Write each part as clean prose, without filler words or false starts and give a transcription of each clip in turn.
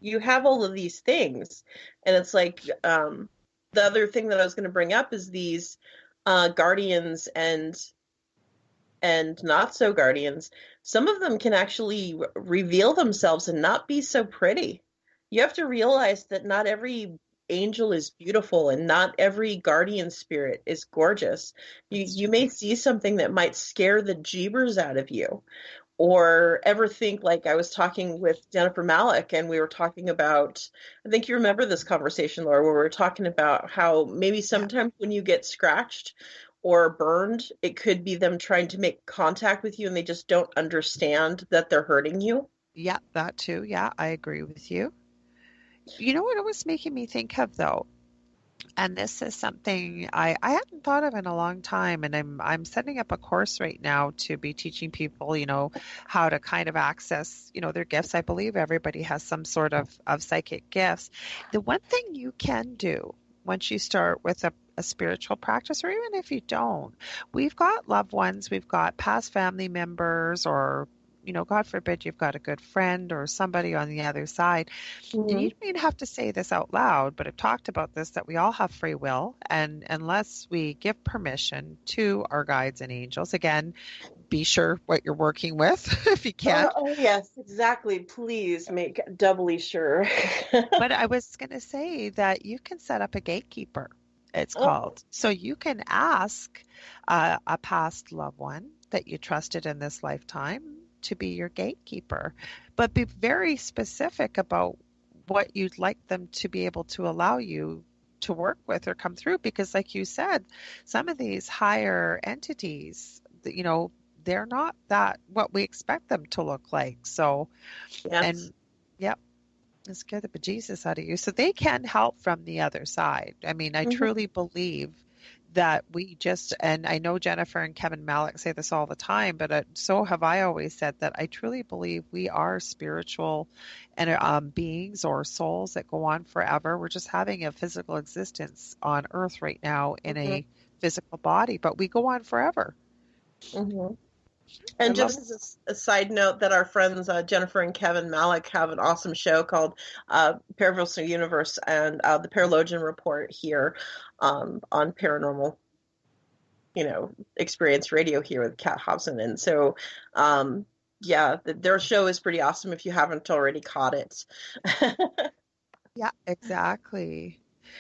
you have all of these things, and it's like the other thing that I was going to bring up is these guardians and not so guardians. Some of them can actually reveal themselves and not be so pretty. You have to realize that not every angel is beautiful and not every guardian spirit is gorgeous. You may see something that might scare the jeebers out of you, or ever think, like I was talking with Jennifer Malik and we were talking about, I think you remember this conversation, Laura, where we were talking about how maybe sometimes when you get scratched or burned, it could be them trying to make contact with you and they just don't understand that they're hurting you. Yeah, that too. Yeah, I agree with you. You know what it was making me think of though? And this is something I hadn't thought of in a long time. And I'm setting up a course right now to be teaching people, how to kind of access, their gifts. I believe everybody has some sort of psychic gifts. The one thing you can do once you start with a spiritual practice, or even if you don't, we've got loved ones, we've got past family members, or God forbid you've got a good friend or somebody on the other side. And you don't even have to say this out loud, but I've talked about this, that we all have free will. And unless we give permission to our guides and angels, again, be sure what you're working with if you can. Oh, yes, exactly. Please make doubly sure. But I was going to say that you can set up a gatekeeper, it's called. So you can ask a past loved one that you trusted in this lifetime to be your gatekeeper, but be very specific about what you'd like them to be able to allow you to work with or come through. Because like you said, some of these higher entities, they're not that what we expect them to look like. So, yes. And yep, it scared the bejesus out of you. So they can help from the other side. I mean, I truly believe that we just, and I know Jennifer and Kevin Malik say this all the time, but so have I always said that I truly believe we are spiritual and beings or souls that go on forever. We're just having a physical existence on Earth right now in a physical body, but we go on forever. And just as a side note, that our friends Jennifer and Kevin Malik have an awesome show called Paraversal Universe and the Paralogian Report here on Paranormal, Experience Radio here with Kat Hobson. And so, their show is pretty awesome if you haven't already caught it. Yeah, exactly.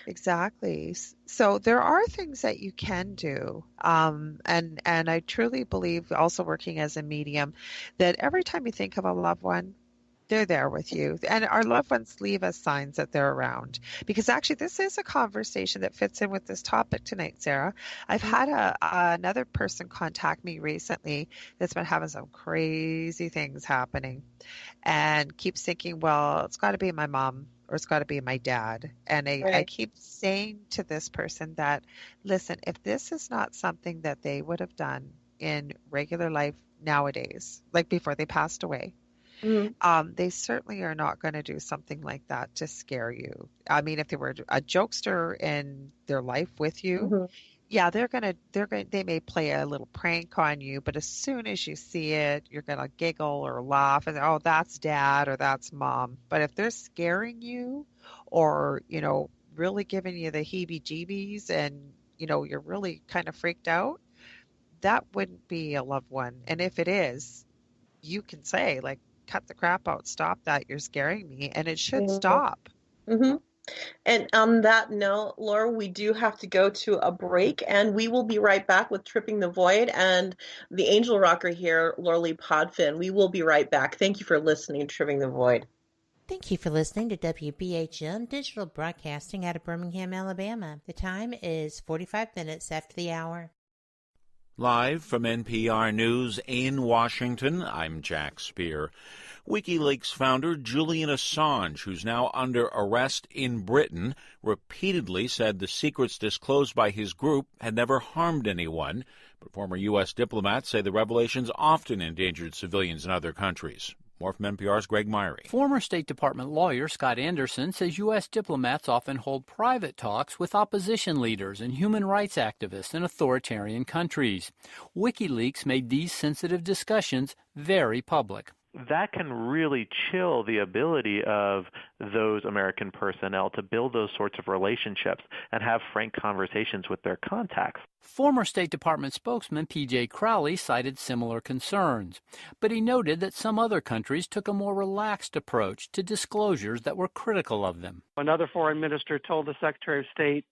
Exactly. So there are things that you can do. And I truly believe, also working as a medium, that every time you think of a loved one, they're there with you. And our loved ones leave us signs that they're around. Because actually, this is a conversation that fits in with this topic tonight, Sarah. I've had another person contact me recently that's been having some crazy things happening and keeps thinking, well, it's got to be my mom, or it's got to be my dad. And I keep saying to this person that, listen, if this is not something that they would have done in regular life nowadays, like before they passed away, they certainly are not going to do something like that to scare you. I mean, if they were a jokester in their life with you, yeah, they may play a little prank on you, but as soon as you see it, you're going to giggle or laugh and, oh, that's dad or that's mom. But if they're scaring you or, really giving you the heebie-jeebies and, you're really kind of freaked out, that wouldn't be a loved one. And if it is, you can say, like, cut the crap out, stop that, you're scaring me, and it should stop. And on that note, Laura, we do have to go to a break, and we will be right back with Tripping the Void and the angel rocker here, Laura Lee Podfin. We will be right back. Thank you for listening to Tripping the Void. Thank you for listening to WBHM Digital Broadcasting out of Birmingham, Alabama. The time is 45 minutes after the hour. Live from NPR News in Washington, I'm Jack Speer. WikiLeaks founder Julian Assange, who's now under arrest in Britain, repeatedly said the secrets disclosed by his group had never harmed anyone. But former U.S. diplomats say the revelations often endangered civilians in other countries. More from NPR's Greg Myrie. Former State Department lawyer Scott Anderson says U.S. diplomats often hold private talks with opposition leaders and human rights activists in authoritarian countries. WikiLeaks made these sensitive discussions very public. that can really chill the ability of those American personnel to build those sorts of relationships and have frank conversations with their contacts. Former State Department spokesman P.J. Crowley cited similar concerns, but he noted that some other countries took a more relaxed approach to disclosures that were critical of them. Another foreign minister told the Secretary of State,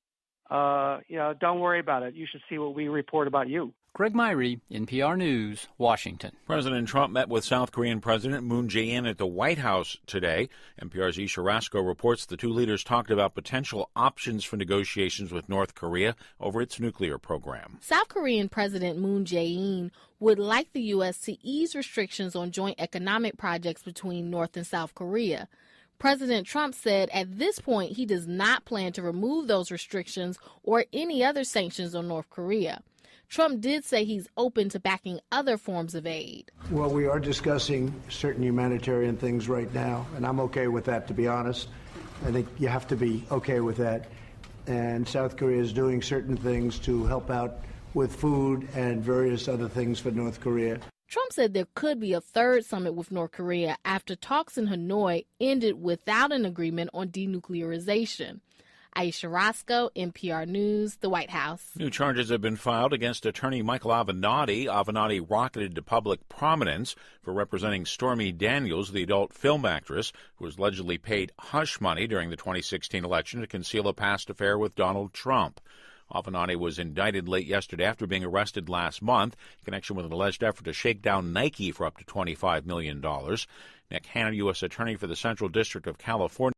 don't worry about it. You should see what we report about you. Greg Myrie, NPR News, Washington. President Trump met with South Korean President Moon Jae-in at the White House today. NPR's Isha Rasco reports the two leaders talked about potential options for negotiations with North Korea over its nuclear program. South Korean President Moon Jae-in would like the U.S. to ease restrictions on joint economic projects between North and South Korea. President Trump said at this point he does not plan to remove those restrictions or any other sanctions on North Korea. Trump did say he's open to backing other forms of aid. Well, we are discussing certain humanitarian things right now, and I'm okay with that, to be honest. I think you have to be okay with that. And South Korea is doing certain things to help out with food and various other things for North Korea. Trump said there could be a third summit with North Korea after talks in Hanoi ended without an agreement on denuclearization. Aisha Roscoe, NPR News, the White House. New charges have been filed against attorney Michael Avenatti. Avenatti rocketed to public prominence for representing Stormy Daniels, the adult film actress, who was allegedly paid hush money during the 2016 election to conceal a past affair with Donald Trump. Avenatti was indicted late yesterday after being arrested last month in connection with an alleged effort to shake down Nike for up to $25 million. Nick Hanna, U.S. Attorney for the Central District of California.